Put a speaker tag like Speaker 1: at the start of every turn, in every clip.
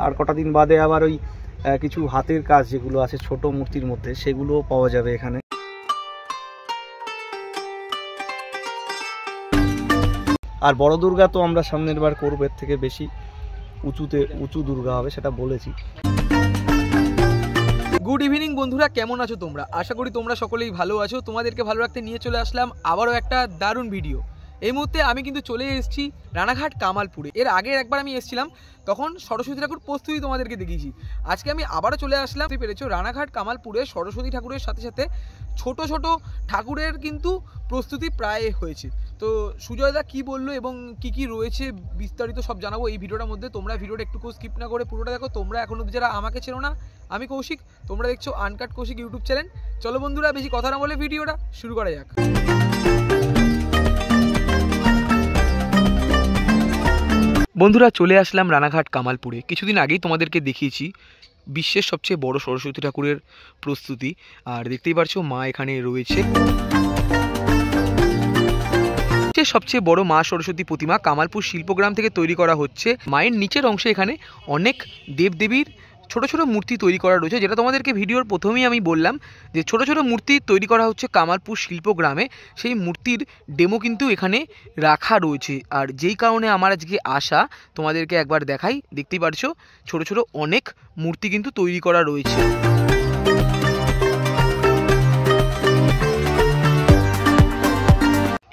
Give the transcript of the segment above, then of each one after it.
Speaker 1: আর কটা দিন বাদে আবার ওই কিছু হাতের কাজ যেগুলো আছে ছোট মূর্তির মধ্যে সেগুলোও পাওয়া যাবে এখানে। আর বড় দুর্গা তো আমরা সামনের বার করব, এর থেকে বেশি উঁচু দুর্গা হবে, সেটা বলেছি।
Speaker 2: গুড ইভিনিং বন্ধুরা, কেমন আছো তোমরা? আশা করি তোমরা সকলেই ভালো আছো। তোমাদেরকে ভালো রাখতে নিয়ে চলে আসলাম আবারও একটা দারুণ ভিডিও। এই মুহূর্তে আমি কিন্তু চলে এসেছি রানাঘাট কামালপুরে। এর আগের একবার আমি এসেছিলাম, তখন সরস্বতী ঠাকুর প্রস্তুতি তোমাদেরকে দেখিয়েছি। আজকে আমি আবারও চলে আসলাম, পেরেছো, রানাঘাট কামালপুরে সরস্বতী ঠাকুরের সাথে সাথে ছোট ছোট ঠাকুরের কিন্তু প্রস্তুতি প্রায় হয়েছে। তো সুজয়দা কি বললো এবং কি কি রয়েছে বিস্তারিত সব জানাবো এই ভিডিওটার মধ্যে। তোমরা ভিডিওটা একটু স্কিপ না করে পুরোটা দেখো। তোমরা এখনো যারা আমাকে চেনো না, আমি কৌশিক, তোমরা দেখছো আনকাট কৌশিক ইউটিউব চ্যানেল। চলো বন্ধুরা, বেশি কথা না বলে ভিডিওটা শুরু করা যাক। বন্ধুরা, চলে আসলাম রানাঘাট কামালপুরে। কিছুদিন আগেই তোমাদেরকে দেখিয়েছি বিশ্বের সবচেয়ে বড় সরস্বতী ঠাকুরের প্রস্তুতি। আর দেখতেই পারছো মা এখানে রয়েছে। সবচেয়ে বড় মা সরস্বতী প্রতিমা কামালপুর শিল্পগ্রাম থেকে তৈরি করা হচ্ছে। মায়ের নিচের অংশে এখানে অনেক দেবদেবীর ছোট ছোট মূর্তি তৈরি করা রয়েছে, যেটা তোমাদেরকে ভিডিওর প্রথমেই আমি বললাম যে ছোট ছোট মূর্তি তৈরি করা হচ্ছে কামালপুর শিল্পগ্রামে। সেই মূর্তির ডেমো কিন্তু এখানে রাখা রয়েছে। আর যেই কারণে আমার আজকে আসা, তোমাদেরকে একবার দেখাই। দেখতেই পারছো ছোট ছোট অনেক মূর্তি কিন্তু তৈরি করা রয়েছে।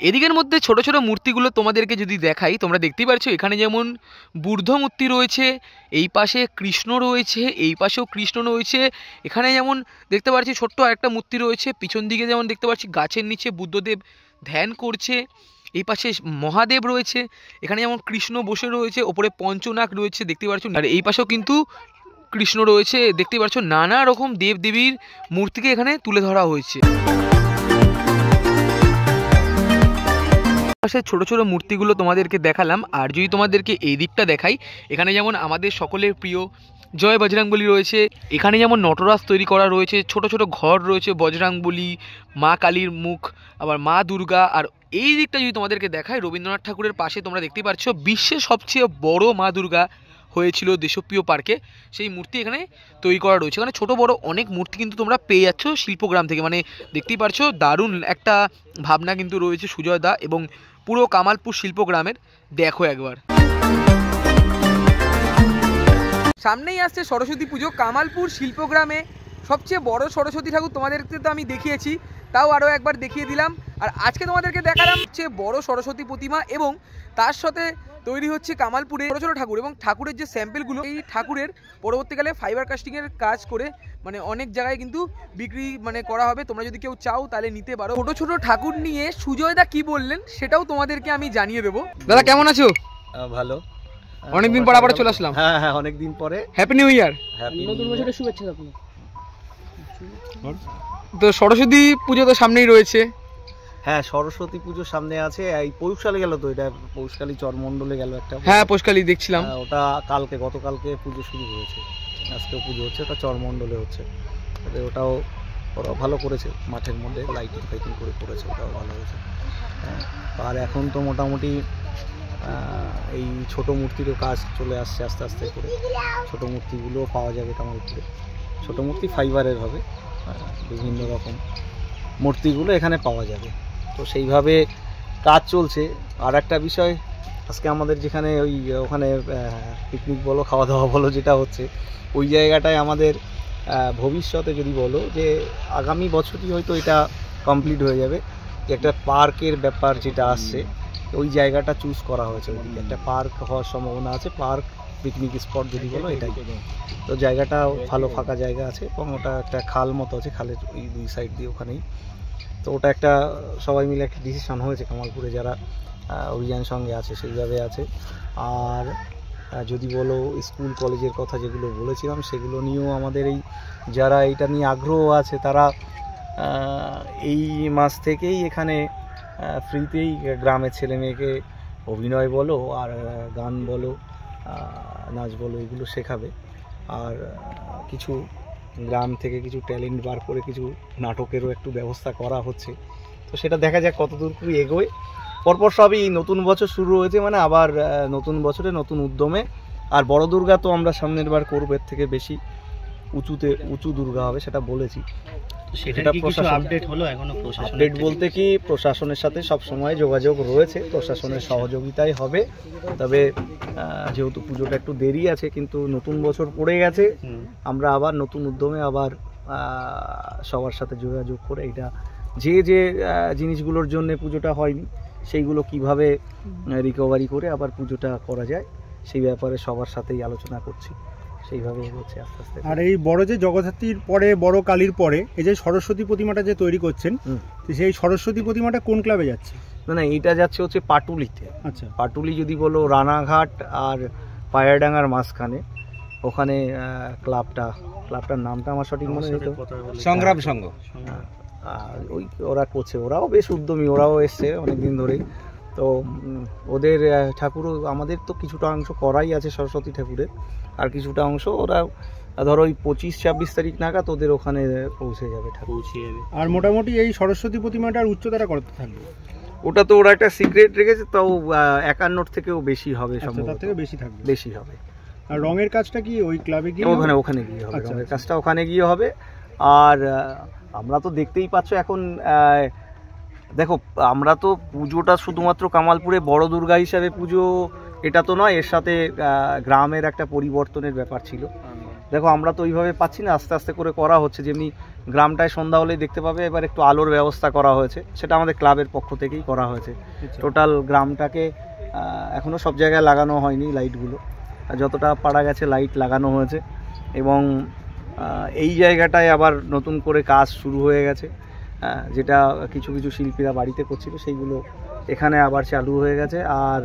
Speaker 2: এদিকের মধ্যে ছোট ছোট মূর্তিগুলো তোমাদেরকে যদি দেখাই, তোমরা দেখতেই পারছো এখানে যেমন বুদ্ধ মূর্তি রয়েছে, এই পাশে কৃষ্ণ রয়েছে, এই পাশেও কৃষ্ণ রয়েছে। এখানে যেমন দেখতে পাচ্ছি ছোট্ট আরেকটা মূর্তি রয়েছে। পিছন দিকে যেমন দেখতে পাচ্ছি গাছের নিচে বুদ্ধদেব ধ্যান করছে। এই পাশে মহাদেব রয়েছে। এখানে যেমন কৃষ্ণ বসে রয়েছে, ওপরে পঞ্চনাগ রয়েছে দেখতে পাচ্ছ। আর এই পাশেও কিন্তু কৃষ্ণ রয়েছে। দেখতে পাচ্ছ নানা রকম দেবদেবীর মূর্তিকে এখানে তুলে ধরা হয়েছে। ছোট ছোট মূর্তিগুলো তোমাদেরকে দেখালাম। আর যদি তোমাদেরকে এই দিকটা দেখাই, এখানে যেমন আমাদের সকলের প্রিয় জয় বজরংবলী রয়েছে। এখানে যেমন নটরাজ তৈরি করা রয়েছে, ছোট ছোট ঘর রয়েছে, বজরংবলী, মা কালীর মুখ, আবার মা দুর্গা। আর এই দিকটা যদি তোমাদেরকে দেখাই, রবীন্দ্রনাথ ঠাকুরের পাশে তোমরা দেখতেই পাচ্ছ বিশ্বের সবচেয়ে বড় মা দুর্গা হয়েছিল দেশপ্রিয় পার্কে, সেই মূর্তি এখানে তৈরি করা রয়েছে। এখানে ছোট বড় অনেক মূর্তি কিন্তু তোমরা পেয়ে যাচ্ছ শিল্পগ্রাম থেকে। মানে দেখতেই পারছো দারুণ একটা ভাবনা কিন্তু রয়েছে সুজয়দা এবং পুরো কামালপুর শিল্পগ্রামের। দেখো একবার, সামনেই আসছে সরস্বতী পুজো। কামালপুর শিল্পগ্রামে সবচেয়ে বড় সরস্বতী ঠাকুর তোমাদেরকে তো আমি দেখিয়েছি, তাও আরও একবার দেখিয়ে দিলাম। আর আজকে তোমাদেরকে দেখালাম হচ্ছে বড় সরস্বতী প্রতিমা এবং তার সাথে তৈরি হচ্ছে কামালপুরে ছোটো ছোটো ঠাকুর। এবং ঠাকুরের যে স্যাম্পেলগুলো, এই ঠাকুরের পরবর্তীকালে ফাইবার কাস্টিংয়ের কাজ করে মানে অনেক জায়গায় কিন্তু বিক্রি করা হবে। তোমরা যদি কেউ চাও তাহলে নিতে পারো। ছোটো ছোটো ঠাকুর নিয়ে সুজয়দা কি বললেন সেটাও তোমাদেরকে আমি জানিয়ে দেবো। দাদা কেমন আছো?
Speaker 1: ভালো,
Speaker 2: অনেকদিন পর আবার চলে আসলাম।
Speaker 1: হ্যাঁ হ্যাঁ, অনেকদিন পরে।
Speaker 2: হ্যাপি নিউ ইয়ার,
Speaker 1: নতুন বছরের শুভেচ্ছা।
Speaker 2: তো সরস্বতী পুজো তো সামনেই রয়েছে।
Speaker 1: হ্যাঁ, সরস্বতী পুজো সামনে আছে। এই পৌষকালে গেল তো, এটা পৌষকালী চরমণ্ডলে গেল একটা।
Speaker 2: হ্যাঁ, পৌষকালী দেখছিলাম।
Speaker 1: ওটা গতকালকে পুজো শুরু হয়েছে, আজকেও পুজো হচ্ছে। ওটা চরমণ্ডলে হচ্ছে। ওটাও ওরা ভালো করেছে, মাঠের মধ্যে লাইটিং ফাইটিং করে করেছে, ওটাও ভালো হয়েছে। আর এখন তো মোটামুটি এই ছোট মূর্তিরও কাজ চলে আসছে আস্তে আস্তে করে। ছোট মূর্তিগুলোও পাওয়া যাবে কামালপুরে। ছোট মূর্তি ফাইবারের হবে, বিভিন্ন রকম মূর্তিগুলো এখানে পাওয়া যাবে। তো সেইভাবে কাজ চলছে। আর একটা বিষয়, আজকে আমাদের যেখানে ওখানে পিকনিক বলো, খাওয়া দাওয়া বলো, যেটা হচ্ছে ওই জায়গাটায় আমাদের ভবিষ্যতে যদি বলো যে আগামী বছরই হয়তো এটা কমপ্লিট হয়ে যাবে। একটা পার্কের ব্যাপার যেটা আসছে, ওই জায়গাটা চুজ করা হয়েছে। ওইদিকে একটা পার্ক হওয়ার সম্ভাবনা আছে। পার্ক পিকনিক স্পট যদি বলো এটাই। তো জায়গাটা ভালো ফাঁকা জায়গা আছে এবং ওটা একটা খাল মতো আছে, খালের ওই দুই সাইড দিয়ে ওখানেই। তো ওটা একটা সবাই মিলে একটা ডিসিশন হয়েছে কামালপুরে, যারা অভিযান সঙ্গে আছে সেইভাবে আছে। আর যদি বলো স্কুল কলেজের কথা যেগুলো বলেছিলাম, সেগুলো নিয়েও আমাদের এই যারা এটা নিয়ে আগ্রহ আছে, তারা এই মাস থেকেই এখানে ফ্রিতেই গ্রামের ছেলে মেয়েকে অভিনয় বলো আর গান বলো, নাচ বলো, এগুলো শেখাবে। আর কিছু গ্রাম থেকে কিছু ট্যালেন্ট বার করে কিছু নাটকেরও একটু ব্যবস্থা করা হচ্ছে। তো সেটা দেখা যাক কতদূর কি এগোয়। পরপর সবই নতুন বছর শুরু হয়েছে, মানে আবার নতুন বছরে নতুন উদ্যমে আর বড় দুর্গা তো আমরা সামনের বার করবো, এর থেকে বেশি উঁচু দুর্গা হবে সেটা বলেছি।
Speaker 3: সেটা কি কিছু আপডেট হলো এখনো?
Speaker 1: আপডেট বলতে কি, প্রশাসনের সাথে সব সময় যোগাযোগ রয়েছে, প্রশাসনের সহযোগিতাই হবে। তবে যেহেতু পুজোটা একটু দেরি আছে, কিন্তু নতুন বছর পড়ে গেছে, আমরা আবার নতুন উদ্যমে আবার সবার সাথে যোগাযোগ করে এটা যে জিনিসগুলোর জন্য পুজোটা হয়নি সেইগুলো কিভাবে রিকভারি করে আবার পুজোটা করা যায় সেই ব্যাপারে সবার সাথেই আলোচনা করছি, সেইভাবে হচ্ছে আস্তে আস্তে।
Speaker 4: আর এই বড় যে জগদ্ধাত্রীর পরে, বড় কালীর পরে এই যে সরস্বতী প্রতিমাটা যে তৈরি করছেন, সেই সরস্বতী প্রতিমাটা কোন ক্লাবে যাচ্ছে?
Speaker 1: না, এইটা যাচ্ছে হচ্ছে পাটুলিতে।
Speaker 4: আচ্ছা,
Speaker 1: পাটুলি যদি বলো রানাঘাট আর পায়ারডাঙ্গার মাঝখানে, ওখানে ক্লাবটার নামটা আমার সঠিক মনে নেই, তো
Speaker 3: সংগ্রাম সংঘ,
Speaker 1: ওই ওরা করছে, ওরাও বেশ উদ্যমী, ওরাও এসছে অনেকদিন ধরেই। তো ওদের ঠাকুরও, আমাদের তো কিছুটা অংশ করাই আছে সরস্বতী ঠাকুরের, আর কিছুটা অংশ ওরা ধরো ওই 25-26 তারিখ নাগাদ ওদের ওখানে পৌঁছে যাবে ঠাকুর।
Speaker 4: আর মোটামুটি এই সরস্বতী প্রতিমাটার উচ্চতাটা কত থাকবে?
Speaker 1: ওটা তো ওরা একটা সিক্রেট রেখেছে, তাও 51 থেকেও বেশি হবে,
Speaker 4: তার থেকে বেশি থাকবে,
Speaker 1: বেশি হবে।
Speaker 4: আর রঙের কাজটা কি ওই ক্লাবে গিয়ে
Speaker 1: ওখানে গিয়ে হবে? রঙের কাজটা ওখানে গিয়ে হবে। আর আমরা তো দেখতেই পাচ্ছ এখন, দেখো আমরা তো পুজোটা শুধুমাত্র কামালপুরে বড় দুর্গা হিসাবে পুজো এটা তো নয়, এর সাথে গ্রামের একটা পরিবর্তনের ব্যাপার ছিল। দেখো আমরা তো ওইভাবে পাচ্ছি না, আস্তে আস্তে করে করা হচ্ছে। যেমনি গ্রামটায় সন্ধ্যা হলেই দেখতে পাবে, এবার একটু আলোর ব্যবস্থা করা হয়েছে, সেটা আমাদের ক্লাবের পক্ষ থেকেই করা হয়েছে। টোটাল গ্রামটাকে এখনও সব জায়গায় লাগানো হয়নি লাইটগুলো, যতটা পারা গেছে লাইট লাগানো হয়েছে, এবং এই জায়গাটায় আবার নতুন করে কাজ শুরু হয়ে গেছে, যেটা কিছু শিল্পীরা বাড়িতে করছিল সেইগুলো এখানে আবার চালু হয়ে গেছে। আর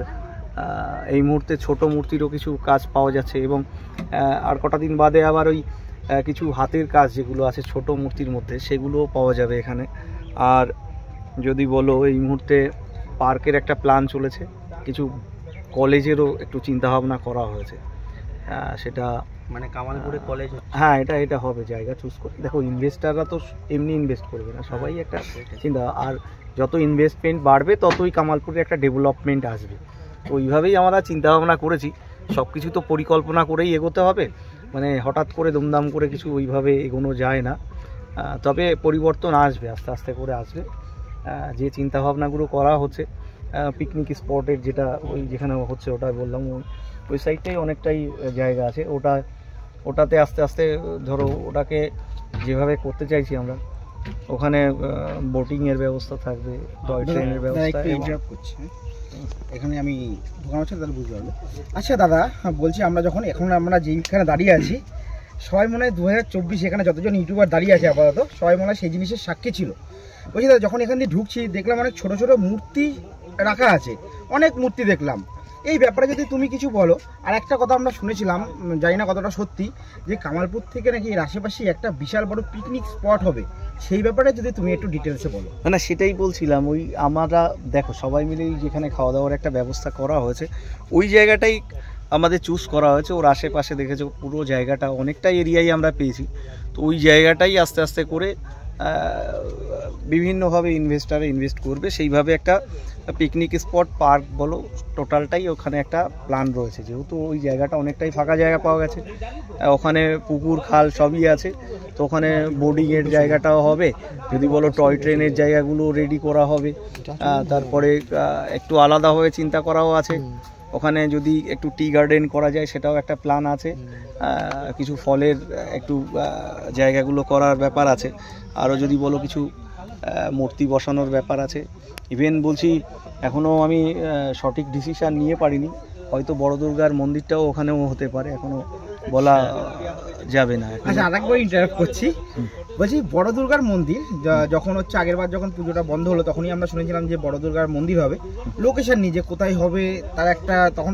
Speaker 1: এই মুহূর্তে ছোট মূর্তিরও কিছু কাজ পাওয়া যাচ্ছে, এবং আর কটা দিন বাদে আবার ওই কিছু হাতের কাজ যেগুলো আছে ছোট মূর্তির মধ্যে সেগুলোও পাওয়া যাবে এখানে। আর যদি বলো এই মুহূর্তে পার্কের একটা প্ল্যান চলেছে, কিছু কলেজেরও একটু চিন্তাভাবনা করা হয়েছে, সেটা
Speaker 3: মানে কামালপুরে কলেজ।
Speaker 1: হ্যাঁ, এটা হবে জায়গা চুজ করে। দেখো ইনভেস্টাররা তো এমনি ইনভেস্ট করবে না, সবাই একটা চিন্তা, আর যত ইনভেস্টমেন্ট বাড়বে ততই কামালপুরে একটা ডেভেলপমেন্ট আসবে। তো ওইভাবেই আমরা চিন্তাভাবনা করেছি। সব কিছু তো পরিকল্পনা করেই এগোতে হবে, মানে হঠাৎ করে দুমদাম করে কিছু ওইভাবে এগোনো যায় না। তবে পরিবর্তন আসবে, আস্তে আস্তে করে আসবে। যে চিন্তাভাবনাগুলো করা হচ্ছে, পিকনিক স্পটের যেটা ওই যেখানে হচ্ছে ওটা বললাম, ওই সাইডটাই অনেকটাই জায়গা আছে, ওটাতে আস্তে আস্তে ধরো ওটাকে যেভাবে করতে চাইছি আমরা, ওখানে বোটিংয়ের ব্যবস্থা থাকবে, টয় ট্রেনের ব্যবস্থা।
Speaker 5: এখানে আমি ঢোকানো হচ্ছে তাহলে বুঝতে পারবে। আচ্ছা দাদা, বলছি আমরা যেখানে দাঁড়িয়ে আছি, সবাই মনে হয় 2024 এখানে যতজন ইউটিউবার দাঁড়িয়ে আছে আপাতত, সবাই মনে হয় সেই জিনিসের সাক্ষী ছিল। বলছি দাদা, যখন এখান দিয়ে ঢুকছি দেখলাম অনেক ছোট ছোট মূর্তি রাখা আছে, অনেক মূর্তি দেখলাম। এই ব্যাপারে যদি তুমি কিছু বলো। আর একটা কথা আমরা শুনেছিলাম, জানি না কতটা সত্যি, যে কামালপুর থেকে নাকি এর আশেপাশে একটা বিশাল বড় পিকনিক স্পট হবে, সেই ব্যাপারে যদি তুমি একটু ডিটেলসে বলো।
Speaker 1: না, সেটাই বলছিলাম। ওই আমরা দেখো সবাই মিলেই যেখানে খাওয়া দাওয়ার একটা ব্যবস্থা করা হয়েছে, ওই জায়গাটাই আমাদের চুজ করা হয়েছে। ওর আশেপাশে দেখেছো পুরো জায়গাটা অনেকটা এরিয়াই আমরা পেয়েছি, তো ওই জায়গাটাই আস্তে আস্তে করে বিভিন্নভাবে ইনভেস্টারে ইনভেস্ট করবে, সেইভাবে একটা পিকনিক স্পট, পার্ক বলো, টোটালটাই ওখানে একটা প্ল্যান রয়েছে। যেহেতু ওই জায়গাটা অনেকটাই ফাঁকা জায়গা পাওয়া গেছে, ওখানে পুকুর খাল সবই আছে, তো ওখানে বোর্ডিংয়ের জায়গাটাও হবে, যদি বলো টয় ট্রেনের জায়গাগুলো রেডি করা হবে। তারপরে একটু আলাদাভাবে চিন্তা করাও আছে, ওখানে যদি একটু টি গার্ডেন করা যায় সেটাও একটা প্ল্যান আছে, কিছু ফলের একটু জায়গাগুলো করার ব্যাপার আছে, আরও যদি বলো কিছু মূর্তি বসানোর ব্যাপার আছে। ইভেন বলছি এখনও আমি সঠিক ডিসিশান নিয়ে পারিনি, হয়তো বড় দুর্গার মন্দিরটাও ওখানেও হতে পারে, এখনও বলা যাবে না।
Speaker 5: আচ্ছা, আরেকবার ইন্টারাপ্ট করছি, বলছি বড় দুর্গার মন্দির যখন হচ্ছে আগেরবার যখন পুজোটা বন্ধ হলো তখনই আমরা শুনেছিলাম যে বড় দুর্গার মন্দির হবে, লোকেশন নিয়ে যে কোথায় হবে তার একটা তখন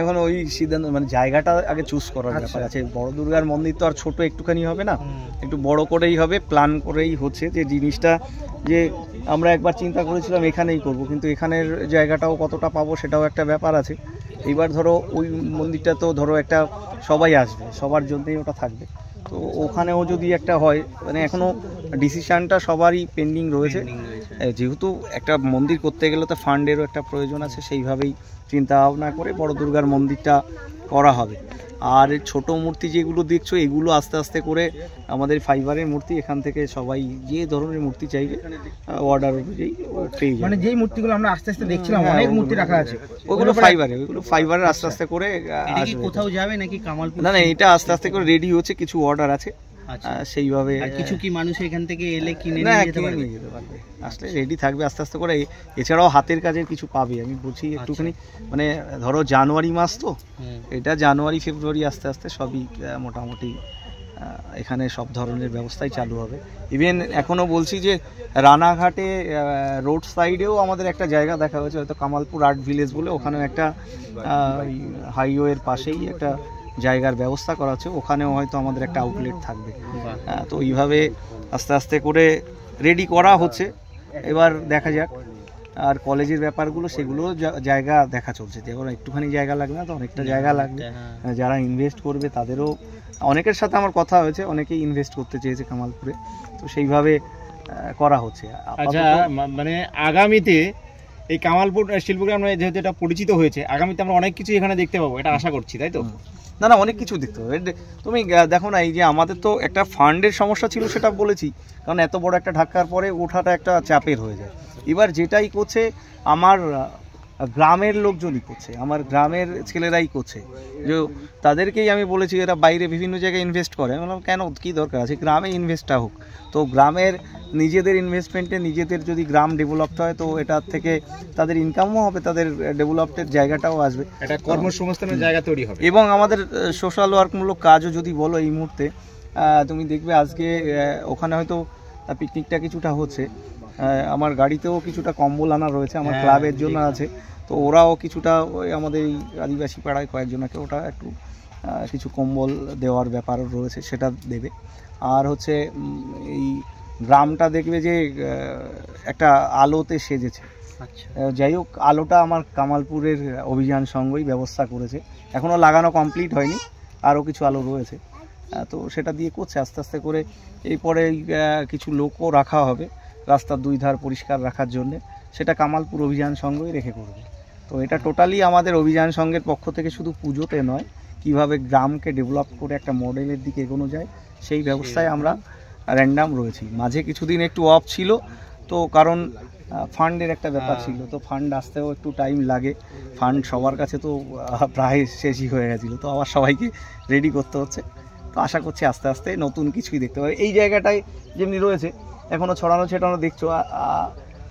Speaker 1: এখনো ওই সিদ্ধান্ত, মানে জায়গাটা আগে চুজ করার ব্যাপার আছে। বড় দুর্গার মন্দির তো আর ছোট একটুখানি হবে না, একটু বড় করেই হবে, প্ল্যান করেই হচ্ছে যে জিনিসটা, যে আমরা একবার চিন্তা করেছিলাম এখানেই করব, কিন্তু এখানের জায়গাটাও কতটা পাবো সেটাও একটা ব্যাপার আছে। এইবার ধরো ওই মন্দিরটা তো ধরো একটা সবাই আসবে, সবার জন্যই ওটা থাকবে, তো ওখানেও যদি একটা হয়, মানে এখনও ডিসিশানটা সবারই পেন্ডিং রয়েছে। যেহেতু একটা মন্দির করতে গেলে তো ফান্ডেরও একটা প্রয়োজন আছে, সেইভাবেই চিন্তা ভাবনা করে বড় দুর্গার মন্দিরটা করা হবে। আর ছোট মূর্তি যেগুলো দেখছো এগুলো আস্তে আস্তে করে আমাদের ফাইবারের মূর্তি, এখান থেকে সবাই যে ধরনের মূর্তি চাইবে অর্ডার অনুযায়ী পেয়ে যাবে।
Speaker 5: মানে যেই মূর্তিগুলো আমরা আস্তে আস্তে দেখছিলাম অনেক মূর্তি রাখা আছে,
Speaker 1: ওইগুলো ফাইবারের আস্তে আস্তে করে আসবে।
Speaker 3: কোথাও যাবে নাকি কামালপুর?
Speaker 1: না এটা আস্তে আস্তে করে রেডি হচ্ছে, কিছু অর্ডার আছে সেইভাবে।
Speaker 3: কিছু কি মানুষ এখান থেকে এলে কিনে
Speaker 1: না
Speaker 3: নিয়ে যেতে
Speaker 1: নিয়ে যেতে পারবে, আসলে রেডি থাকবে আস্তে আস্তে করে। এছাড়াও হাতের কাজের কিছু পাবে, আমি বলছি একটুখানি মানে ধরো জানুয়ারি মাস তো, এটা জানুয়ারি ফেব্রুয়ারি আস্তে আস্তে সবই মোটামুটি এখানে সব ধরনের ব্যবস্থাই চালু হবে। ইভেন এখনও বলছি যে রানাঘাটে রোড সাইডেও আমাদের একটা জায়গা দেখা হয়েছে, হয়তো কামালপুর আর্ট ভিলেজ বলে, ওখানেও একটা হাইওয়ের পাশেই একটা জায়গার ব্যবস্থা করা হচ্ছে, ওখানেও হয়তো আমাদের একটা আউটলেট থাকবে। তো এইভাবে আস্তে আস্তে করে রেডি করা হচ্ছে, এবার দেখা যাক। আর কলেজের ব্যাপারগুলো সেগুলো জায়গা দেখা চলছে, যেমন একটুখানি জায়গা লাগবে না তো, অনেকটা জায়গা লাগবে। যারা ইনভেস্ট করবে তাদেরও, অনেকের সাথে আমার কথা হয়েছে, অনেকেই ইনভেস্ট করতে চেয়েছে কামালপুরে, তো সেইভাবে করা হচ্ছে।
Speaker 4: আচ্ছা, মানে আগামীতে এই কামালপুর শিল্পগ্রাম যেহেতু এটা পরিচিত হয়েছে, আগামীতে আমরা অনেক কিছু এখানে দেখতে পাবো, এটা আশা করছি, তাই তো?
Speaker 1: না অনেক কিছু দেখতে হবে। তুমি দেখো না, এই যে আমাদের তো একটা ফান্ডের সমস্যা ছিল, সেটা বলেছি, কারণ এত বড় একটা ধাক্কার পরে ওঠাটা একটা চাপের হয়ে যায়। এবার যেটাই করছে আমার গ্রামের লোকজনই করছে, আমার গ্রামের ছেলেরাই করছে, যে তাদেরকেই আমি বলেছি, এরা বাইরে বিভিন্ন জায়গায় ইনভেস্ট করে, আমি বললাম কেন, কী দরকার আছে, গ্রামে ইনভেস্টটা হোক। তো গ্রামের নিজেদের ইনভেস্টমেন্টে নিজেদের যদি গ্রাম ডেভেলপড হয়, তো এটার থেকে তাদের ইনকামও হবে, তাদের ডেভেলপডের জায়গাটাও আসবে,
Speaker 4: একটা কর্মসংস্থানের জায়গা তৈরি হবে।
Speaker 1: এবং আমাদের সোশ্যাল ওয়ার্কমূলক কাজও যদি বলো এই মুহূর্তে, তুমি দেখবে আজকে ওখানে হয়তো পিকনিকটা কিছুটা হচ্ছে, আমার গাড়িতেও কিছুটা কম্বল আনা রয়েছে, আমার ক্লাবের জন্য আছে, তো ওরাও কিছুটা ওই আমাদের এই আদিবাসী পাড়ায় কয়েকজনকে ওটা একটু কিছু কম্বল দেওয়ার ব্যাপারও রয়েছে, সেটা দেবে। আর হচ্ছে এই গ্রামটা দেখবে যে একটা আলোতে সেজেছে। যাই হোক, আলোটা আমার কামালপুরের অভিযান সঙ্গই ব্যবস্থা করেছে, এখনও লাগানো কমপ্লিট হয়নি, আরও কিছু আলো রয়েছে, তো সেটা দিয়ে করছে আস্তে আস্তে করে। এরপরে কিছু লোকও রাখা হবে রাস্তার দুই ধার পরিষ্কার রাখার জন্যে, সেটা কামালপুর অভিযান সঙ্গই রেখে করবে। তো এটা টোটালি আমাদের অভিযান সঙ্গের পক্ষ থেকে, শুধু পুজোতে নয়, কিভাবে গ্রামকে ডেভেলপ করে একটা মডেলের দিকে এগোনো যায়, সেই ব্যবস্থায় আমরা র্যান্ডাম রয়েছি। মাঝে কিছুদিন একটু অফ ছিল, তো কারণ ফান্ডের একটা ব্যাপার ছিল, তো ফান্ড আসতেও একটু টাইম লাগে, ফান্ড সবার কাছে তো প্রায় শেষই হয়ে গেছিলো, তো আবার সবাইকে রেডি করতে হচ্ছে। তো আশা করছি আস্তে আস্তে নতুন কিছুই দেখতে পাবে। এই জায়গাটায় যেমনি রয়েছে এখনও ছড়ানো ছেটানো দেখছো,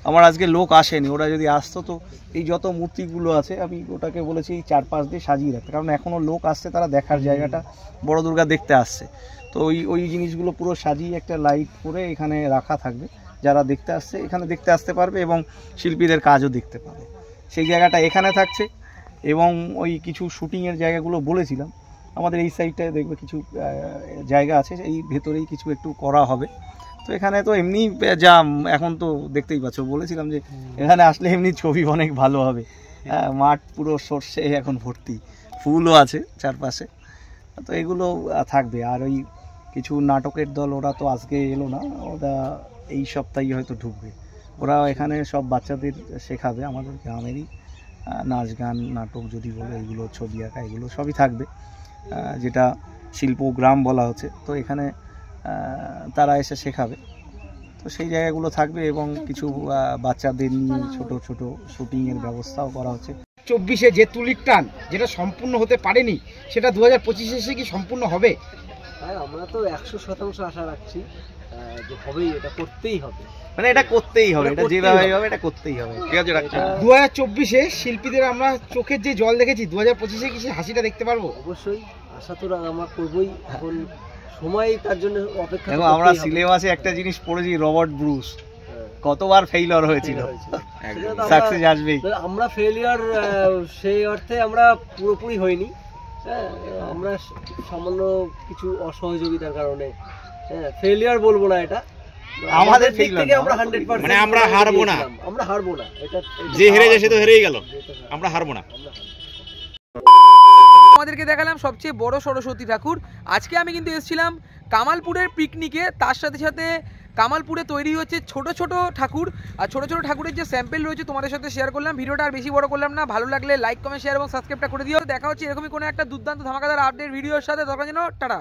Speaker 1: আমার আজকে লোক আসেনি, ওরা যদি আসতো তো এই যত মূর্তিগুলো আছে আমি ওটাকে বলেছি এই 4-5 দিয়ে সাজিয়ে রাখতে, কারণ এখনও লোক আসছে, তারা দেখার জায়গাটা, বড় দুর্গা দেখতে আসছে, তো ওই জিনিসগুলো পুরো সাজিয়ে একটা লাইট করে এখানে রাখা থাকবে, যারা দেখতে আসছে এখানে দেখতে আসতে পারবে এবং শিল্পীদের কাজও দেখতে পাবে, সেই জায়গাটা এখানে থাকছে। এবং ওই কিছু শুটিংয়ের জায়গাগুলো বলেছিলাম, আমাদের এই সাইডটায় দেখবে কিছু জায়গা আছে, এই ভেতরেই কিছু একটু করা হবে। তো এখানে তো এমনি যা এখন তো দেখতেই পাচ্ছ, বলেছিলাম যে এখানে আসলে এমনি ছবি অনেক ভালো হবে, মাঠ পুরো সর্ষে এখন ভর্তি, ফুলও আছে চারপাশে, তো এগুলো থাকবে। আর ওই কিছু নাটকের দল, ওরা তো আজকে এলো না, ওরা এই সপ্তাহে হয়তো ঢুকবে, ওরা এখানে সব বাচ্চাদের শেখাবে, আমাদের গ্রামেরই নাচ গান নাটক যদি বলে, এইগুলো ছবি আঁকা, এগুলো সবই থাকবে, যেটা শিল্পগ্রাম বলা হচ্ছে। তো এখানে তারা এসে শেখাবে, তো সেই জায়গাগুলো থাকবে এবং কিছু বাচ্চাদের নিয়ে ছোট ছোট শুটিংয়ের ব্যবস্থাও করা হচ্ছে।
Speaker 5: 24-এ যে তুলির টান যেটা সম্পূর্ণ হতে পারেনি, সেটা 2025-এ এসে কি সম্পূর্ণ হবে?
Speaker 6: হ্যাঁ, আমরা তো 100% আশা রাখছি যে হবেই, এটা করতেই হবে,
Speaker 1: মানে এটা করতেই হবে, এটা যেভাবে হবে এটা করতেই হবে। ঠিক আছে, রাখছি।
Speaker 5: 2024-এ শিল্পীদের আমরা চোখের যে জল দেখেছি, 2025-এ কি সেই হাসিটা দেখতে পারবো?
Speaker 6: অবশ্যই, আশা তো আমরা করবোই, এখন সময় তার জন্য অপেক্ষা।
Speaker 1: দেখো, আমরা সিলেবাসে একটা জিনিস পড়েছি, রবার্ট ব্রুস কতবার ফেইলিওর হয়েছিল, সাকসেস আসবেই।
Speaker 6: আমরা ফেলিওর সেই অর্থে আমরা পুরোপুরি হইনি, আমরা সামান্য কিছু অসহযোগিতার কারণে ফেলিওর বলবো না, এটা
Speaker 1: আমাদের থেকে
Speaker 6: আমরা 100%,
Speaker 4: মানে আমরা হারবো না,
Speaker 6: আমরা হারবো না, এটা
Speaker 4: যে হেরে যায় সে তো হেরেই গেল, আমরা হারবো না।
Speaker 2: আমাদেরকে দেখালাম সবচেয়ে বড় সরস্বতী ঠাকুর। আজকে আমি কিন্তু এসেছিলাম কামালপুরের পিকনিকে, তার সাথে সাথে কামালপুরে তৈরি হচ্ছে ছোট ছোট ঠাকুর, আর ছোট ছোট ঠাকুরের যে স্যাম্পেল রয়েছে তোমাদের সাথে শেয়ার করলাম। ভিডিওটা আর বেশি বড় করলাম না, ভালো লাগলে লাইক কমেন্ট শেয়ার এবং সাবস্ক্রাইবটা করে দিও। দেখা হচ্ছে এরকমই কোনো একটা দুর্দান্ত ধামাকাদার আপডেট ভিডিওর সাথে, তখন যেন টাটা।